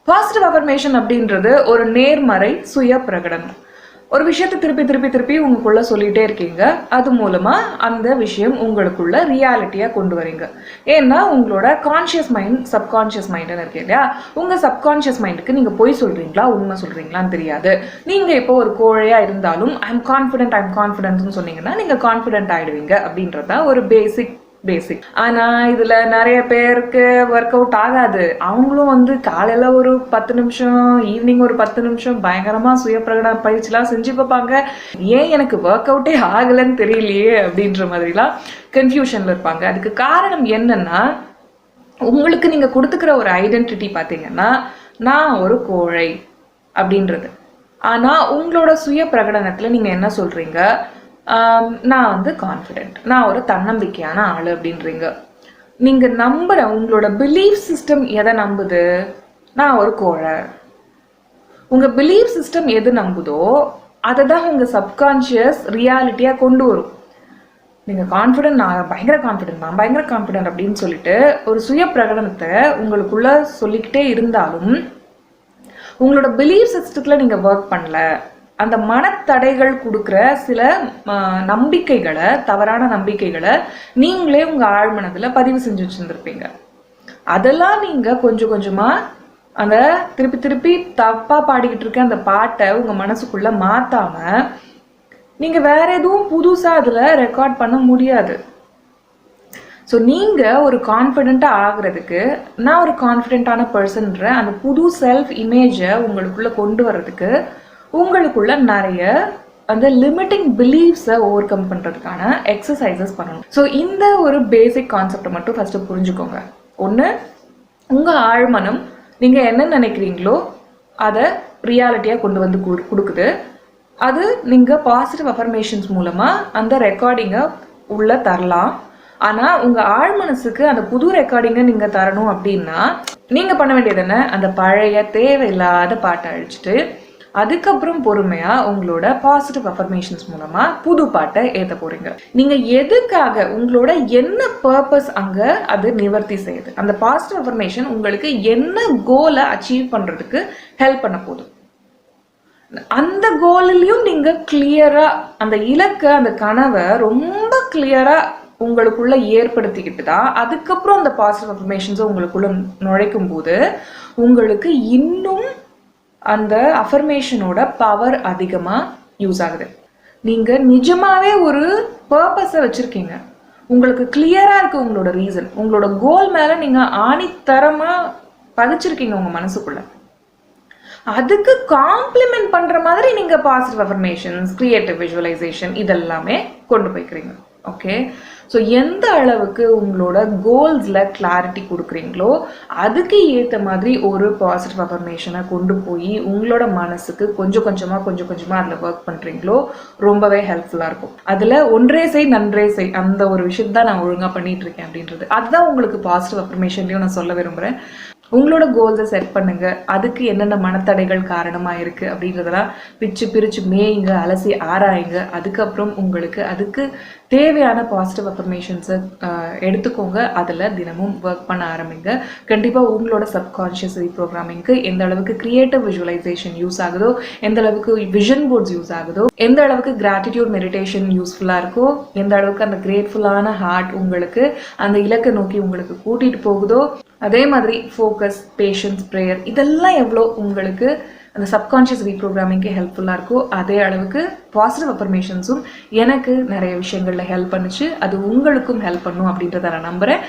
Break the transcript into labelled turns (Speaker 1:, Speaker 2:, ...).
Speaker 1: Positive affirmation அப்படின்றது ஒரு நேர்மறை சுய பிரகடனம். ஒரு விஷயத்தை திருப்பி திருப்பி திருப்பி உங்களுக்குள்ள சொல்லிட்டே இருக்கீங்க. அது மூலமா அந்த விஷயம் உங்களுக்குள்ள ரியாலிட்டியா கொண்டு வரீங்க. ஏன்னா உங்களோட கான்சியஸ் மைண்ட், சப்கான்சியஸ் மைண்ட்னு இருக்கு இல்லையா? உங்க சப்கான்சியஸ் மைண்டுக்கு நீங்க பொய் சொல்றீங்களா உண்மை சொல்றீங்களான்னு தெரியாது. நீங்க இப்போ ஒரு கோழையா இருந்தாலும் ஐம் கான்ஃபிடென்ட்னு சொன்னீங்கன்னா நீங்க கான்ஃபிடென்ட் ஆயிடுவீங்க அப்படின்றத ஒரு பேசிக். ஆனா இதுல நிறைய பேருக்கு ஒர்க் அவுட் ஆகாது. அவங்களும் காலையில ஒரு 10 நிமிஷம், ஈவினிங் ஒரு 10 நிமிஷம் பயங்கரமா சுய பிரகடன பயிற்சி எல்லாம் செஞ்சு பார்ப்பாங்க. ஏன் எனக்கு ஒர்க் அவுட்டே ஆகலன்னு தெரியலையே அப்படின்ற மாதிரிலாம் கன்ஃபியூஷன்ல இருப்பாங்க. அதுக்கு காரணம் என்னன்னா, உங்களுக்கு நீங்க கொடுத்துக்கிற ஒரு ஐடென்டிட்டி பாத்தீங்கன்னா நான் ஒரு கோழை அப்படின்றது. ஆனா உங்களோட சுய பிரகடனத்துல நீங்க என்ன சொல்றீங்க? நான் கான்ஃபிடென்ட், நான் ஒரு தன்னம்பிக்கையான ஆளு அப்படின்றீங்க. நீங்க நம்புற உங்களோட பிலீஃப் சிஸ்டம் எதை நம்புது? நான் ஒரு கோழை. உங்க பிலீஃப் சிஸ்டம் எது நம்புதோ அதை தான் உங்க சப்கான்சியஸ் ரியாலிட்டியா கொண்டு வரும். நீங்க கான்ஃபிடென்ட், நான் பயங்கர கான்ஃபிடென்ட் அப்படின்னு சொல்லிட்டு ஒரு சுய பிரகடனத்தை உங்களுக்குள்ள சொல்லிக்கிட்டே இருந்தாலும் உங்களோட பிலீஃப் சிஸ்டத்துல நீங்க ஒர்க் பண்ணல. அந்த மனத்தடைகள் கொடுக்குற சில நம்பிக்கைகளை, தவறான நம்பிக்கைகளை நீங்களே உங்க ஆழ்மனதுல பதிவு செஞ்சு வச்சிருந்திருப்பீங்க. அதெல்லாம் நீங்க கொஞ்சம் கொஞ்சமா அந்த திருப்பி திருப்பி தப்பா பாடிக்கிட்டு இருக்க அந்த பாட்டை உங்க மனசுக்குள்ள மாத்தாம நீங்க வேற எதுவும் புதுசா அதுல ரெக்கார்ட் பண்ண முடியாது. ஸோ நீங்க ஒரு கான்ஃபிடென்ட்டா ஆகுறதுக்கு, நான் ஒரு கான்ஃபிடென்ட்டான பர்சன்ற அந்த புது செல்ஃப் இமேஜை உங்களுக்குள்ள கொண்டு வர்றதுக்கு உங்களுக்குள்ள நிறைய அந்த லிமிட்டிங் பிலீஃப்ஸை ஓவர் கம் பண்றதுக்கான எக்ஸசைசஸ் பண்ணணும். ஸோ இந்த ஒரு பேசிக் கான்செப்டை மட்டும் ஃபர்ஸ்ட் புரிஞ்சுக்கோங்க. ஒன்று, உங்க ஆழ்மனம் நீங்க என்ன நினைக்கிறீங்களோ அதை ரியாலிட்டியா கொண்டு வந்து கொடுக்குது. அது நீங்க பாசிட்டிவ் அஃபர்மேஷன்ஸ் மூலமா அந்த ரெக்கார்டிங்கை உள்ள தரலாம். ஆனா உங்க ஆழ்மனசுக்கு அந்த புது ரெக்கார்டிங்கை நீங்க தரணும் அப்படின்னா நீங்க பண்ண வேண்டியது என்ன? அந்த பழைய தேவையில்லாத பாட்டை அழிச்சிட்டு அதுக்கப்புறம் பொறுமையா உங்களோட பாசிட்டிவ் அஃபர்மேஷன்ஸ் மூலமா புது பாட்டை ஏத்த போறீங்க. நீங்க எதுக்காக, உங்களோட என்ன பர்பஸ் அங்க அது நிவர்த்தி செய்யுது? அந்த பாசிட்டிவ் அஃபர்மேஷன் உங்களுக்கு என்ன கோலை அச்சீவ் பண்றதுக்கு ஹெல்ப் பண்ண போதும். அந்த கோலிலையும் நீங்க கிளியரா அந்த இலக்கை, அந்த கனவை ரொம்ப கிளியரா உங்களுக்குள்ள ஏற்படுத்திக்கிட்டு தான் அதுக்கப்புறம் அந்த பாசிட்டிவ் அஃபர்மேஷன்ஸை உங்களுக்குள்ள நுழைக்கும் போது உங்களுக்கு இன்னும் அந்த அஃபர்மேஷனோட பவர் அதிகமா யூஸ் ஆகுது. நீங்க நிஜமாவே ஒரு பர்பஸை வச்சிருக்கீங்க, உங்களுக்கு கிளியரா இருக்கு உங்களோட ரீசன், உங்களோட கோல் மேல நீங்க ஆணித்தரமா பதிச்சிருக்கீங்க உங்க மனசுக்குள்ள. அதுக்கு காம்ப்ளிமெண்ட் பண்ற மாதிரி நீங்க பாசிட்டிவ் அஃபர்மேஷன்ஸ், கிரியேட்டிவ் விஜுவலைசேஷன் இதெல்லாமே கொண்டு போய்க்கிறீங்க. ஓகே, ஸோ எந்த அளவுக்கு உங்களோட கோல்ஸில் கிளாரிட்டி கொடுக்குறீங்களோ அதுக்கு ஏற்ற மாதிரி ஒரு பாசிட்டிவ் அஃபர்மேஷனை கொண்டு போய் உங்களோட மனசுக்கு கொஞ்சம் கொஞ்சமாக அதில் ஒர்க் பண்ணுறீங்களோ ரொம்பவே ஹெல்ப்ஃபுல்லாக இருக்கும். அதில் ஒன்றே செய் நன்றே செய் அந்த ஒரு விஷயத்தை தான் நான் ஒழுங்காக பண்ணிட்டு இருக்கேன் அப்படின்றது. அதுதான் உங்களுக்கு பாசிட்டிவ் அஃபர்மேஷன்லையும் நான் சொல்ல விரும்புகிறேன். உங்களோட கோல்ஸை செட் பண்ணுங்க. அதுக்கு என்னென்ன மனத்தடைகள் காரணமாக இருக்குது அப்படின்றதெல்லாம் பிரித்து மேய்ங்க, அலசி ஆராயுங்க. அதுக்கப்புறம் உங்களுக்கு அதுக்கு தேவையான பாசிட்டிவ் அஃபர்மேஷன்ஸை எடுத்துக்கோங்க. அதில் தினமும் ஒர்க் பண்ண ஆரம்பிங்க. கண்டிப்பாக உங்களோட சப்கான்ஷியஸ் ரீப்ரோக்ராமிங்க்கு எந்த அளவுக்கு கிரியேட்டிவ் விஜுவலைசேஷன் யூஸ் ஆகுதோ, எந்த அளவுக்கு விஷன் போர்ட்ஸ் யூஸ் ஆகுதோ, எந்த அளவுக்கு கிராட்டிடியூட் மெடிடேஷன் யூஸ்ஃபுல்லாக இருக்கோ, எந்த அளவுக்கு அந்த கிரேட்ஃபுல்லான ஹார்ட் உங்களுக்கு அந்த இலக்கை நோக்கி உங்களுக்கு கூட்டிகிட்டு போகுதோ, அதே மாதிரி ஃபோக்கஸ், பேஷன்ஸ், ப்ரேயர் இதெல்லாம் எவ்வளோ உங்களுக்கு அந்த சப்கான்ஷியஸ் ரீப்ரோக்ராமிங்க்கு ஹெல்ப்ஃபுல்லாக இருக்கோ அதே அளவுக்கு பாசிட்டிவ் அஃபர்மேஷன்ஸும் எனக்கு நிறைய விஷயங்களில் ஹெல்ப் பண்ணுச்சு. அது உங்களுக்கும் ஹெல்ப் பண்ணும் அப்படின்றத நான் நம்புகிறேன்.